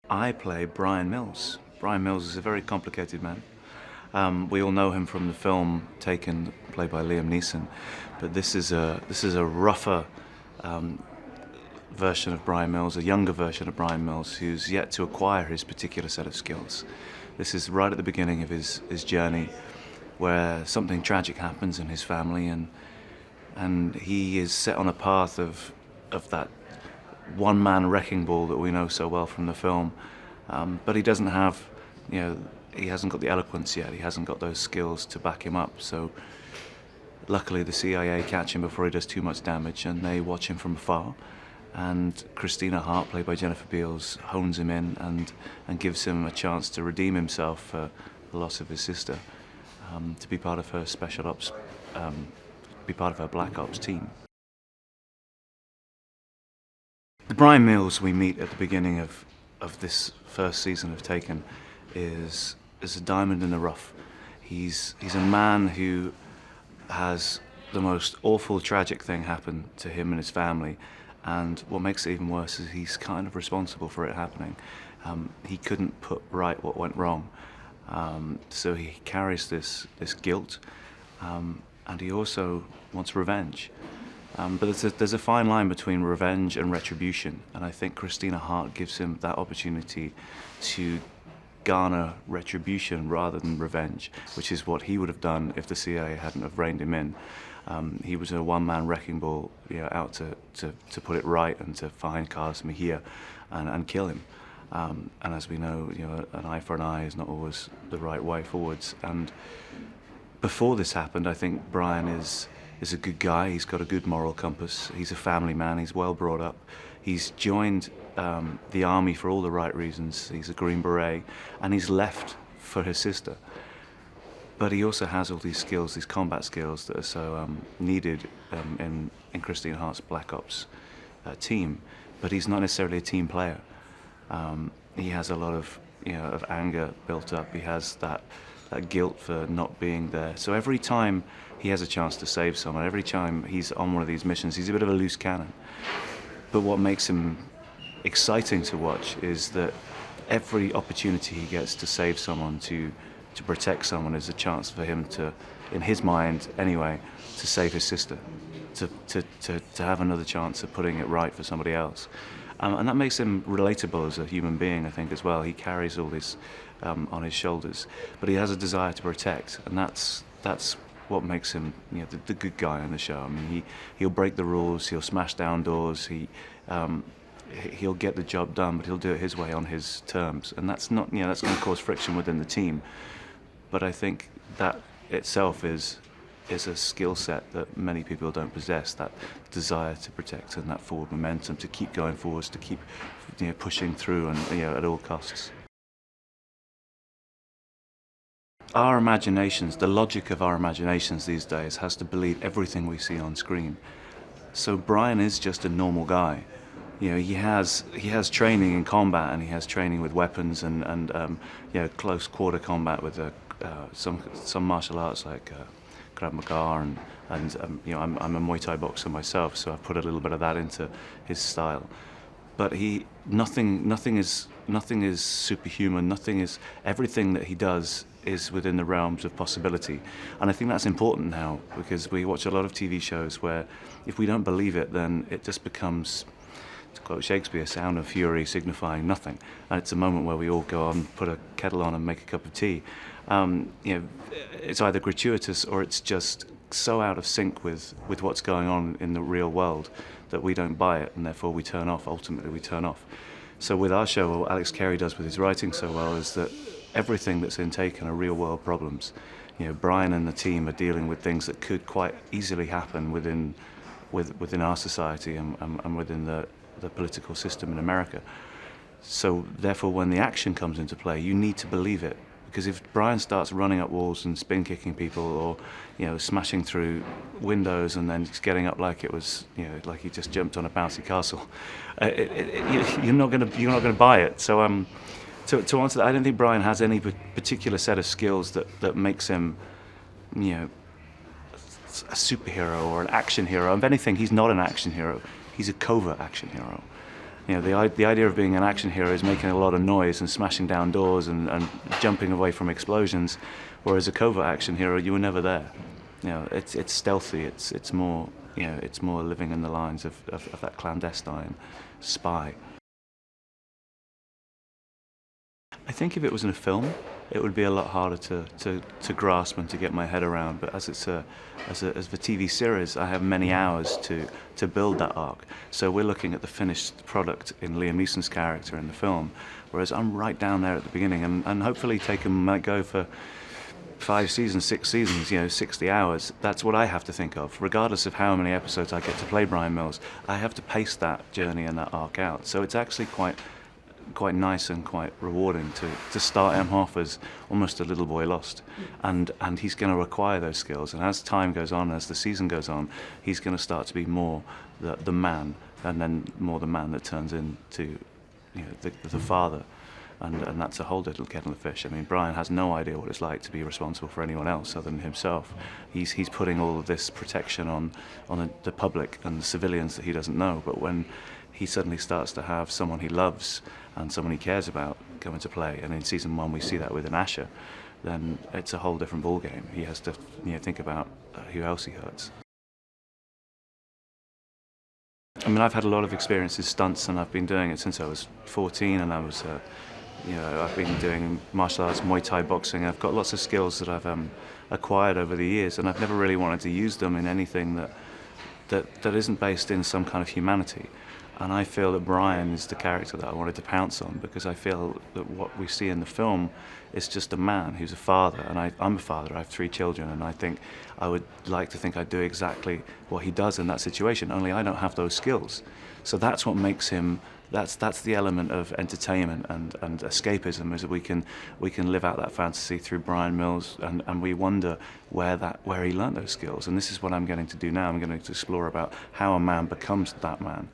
I play Bryan Mills. Bryan Mills is a very complicated man. We all know him from the film Taken, played by Liam Neeson, but this is a rougher version of Bryan Mills, a younger version of Bryan Mills, who's yet to acquire his particular set of skills. This is right at the beginning of his journey, where something tragic happens in his family, and he is set on a path of that one-man wrecking ball that we know so well from the film. But he doesn't have, he hasn't got the eloquence yet. He hasn't got those skills to back him up. So luckily the CIA catch him before he does too much damage, and they watch him from afar. And Christina Hart, played by Jennifer Beals, hones him in and gives him a chance to redeem himself for the loss of his sister, to be part of her special ops, be part of her black ops team. The Bryan Mills we meet at the beginning of this first season of Taken is a diamond in the rough. He's a man who has the most awful, tragic thing happen to him and his family, and what makes it even worse is he's kind of responsible for it happening. He couldn't put right what went wrong, so he carries this guilt, and he also wants revenge. But there's a fine line between revenge and retribution, and I think Christina Hart gives him that opportunity to garner retribution rather than revenge, which is what he would have done if the CIA hadn't have reined him in. He was a one-man wrecking ball, out to put it right and to find Carlos Mejia and kill him. And as we know, an eye for an eye is not always the right way forwards. And before this happened, I think Bryan is a good guy. He's got a good moral compass. He's a family man. He's well brought up. He's joined the army for all the right reasons. He's a Green Beret, and he's left for his sister. But he also has all these skills, these combat skills that are so needed in Christina Hart's Black Ops team. But he's not necessarily a team player. He has a lot of of anger built up. He has that guilt for not being there. So every time he has a chance to save someone, every time he's on one of these missions, he's a bit of a loose cannon. But what makes him exciting to watch is that every opportunity he gets to save someone, to protect someone, is a chance for him to, in his mind anyway, to save his sister, to have another chance of putting it right for somebody else. And that makes him relatable as a human being, I think, as well. He carries all this on his shoulders, but he has a desire to protect, and that's what makes him, the good guy on the show. I mean, he'll break the rules, he'll smash down doors, he'll get the job done, but he'll do it his way on his terms, and that's not, that's going to cause friction within the team. But I think that itself is a skill set that many people don't possess, that desire to protect and that forward momentum, to keep going forwards, to keep pushing through, and at all costs. Our imaginations, the logic of our imaginations these days has to believe everything we see on screen. So Bryan is just a normal guy. He has training in combat, and he has training with weapons and close quarter combat with some martial arts like Krav Maga, and I'm a Muay Thai boxer myself, so I've put a little bit of that into his style. But nothing is superhuman. Everything that he does is within the realms of possibility. And I think that's important now, because we watch a lot of TV shows where if we don't believe it, then it just becomes, to quote Shakespeare, sound of fury signifying nothing. And it's a moment where we all go on, put a kettle on and make a cup of tea. It's either gratuitous or it's just so out of sync with what's going on in the real world that we don't buy it, and therefore we turn off. Ultimately, we turn off. So with our show, what Alex Carey does with his writing so well is that everything that's in Taken are real-world problems. Bryan and the team are dealing with things that could quite easily happen within our society and within the political system in America. So therefore, when the action comes into play, you need to believe it. Because if Bryan starts running up walls and spin kicking people, or smashing through windows and then just getting up like it was, like he just jumped on a bouncy castle, you're not going to buy it. So to answer that, I don't think Bryan has any particular set of skills that makes him, a superhero or an action hero. If anything, he's not an action hero. He's a covert action hero. The idea of being an action hero is making a lot of noise and smashing down doors and jumping away from explosions, whereas a covert action hero, you were never there. It's stealthy. It's more it's more living in the lines of that clandestine spy. I think if it was in a film, it would be a lot harder to grasp and to get my head around. But as the TV series, I have many hours to build that arc. So we're looking at the finished product in Liam Neeson's character in the film, whereas I'm right down there at the beginning, and hopefully Taken might go for 5 seasons, 6 seasons, 60 hours. That's what I have to think of. Regardless of how many episodes I get to play Bryan Mills, I have to pace that journey and that arc out. So it's actually quite nice and quite rewarding to start him off as almost a little boy lost, and he's going to acquire those skills, and as time goes on, as the season goes on, he's going to start to be more the man, and then more the man that turns into the father, and that's a whole little kettle of fish. I mean, Bryan has no idea what it's like to be responsible for anyone else other than himself. He's putting all of this protection on the public and the civilians that he doesn't know, but when he suddenly starts to have someone he loves and someone he cares about come into play, and in season 1 we see that with an Asher, then it's a whole different ballgame. He has to think about who else he hurts. I mean, I've had a lot of experience in stunts, and I've been doing it since I was 14, and I was, I've been doing martial arts, Muay Thai, boxing. I've got lots of skills that I've acquired over the years, and I've never really wanted to use them in anything that isn't based in some kind of humanity. And I feel that Bryan is the character that I wanted to pounce on, because I feel that what we see in the film is just a man who's a father, and I'm a father, I have 3 children, and I would like to think I'd do exactly what he does in that situation, only I don't have those skills. So that's what makes him, that's the element of entertainment and escapism, is that we can live out that fantasy through Bryan Mills, and we wonder where he learned those skills. And this is what I'm going to do now. I'm going to explore about how a man becomes that man.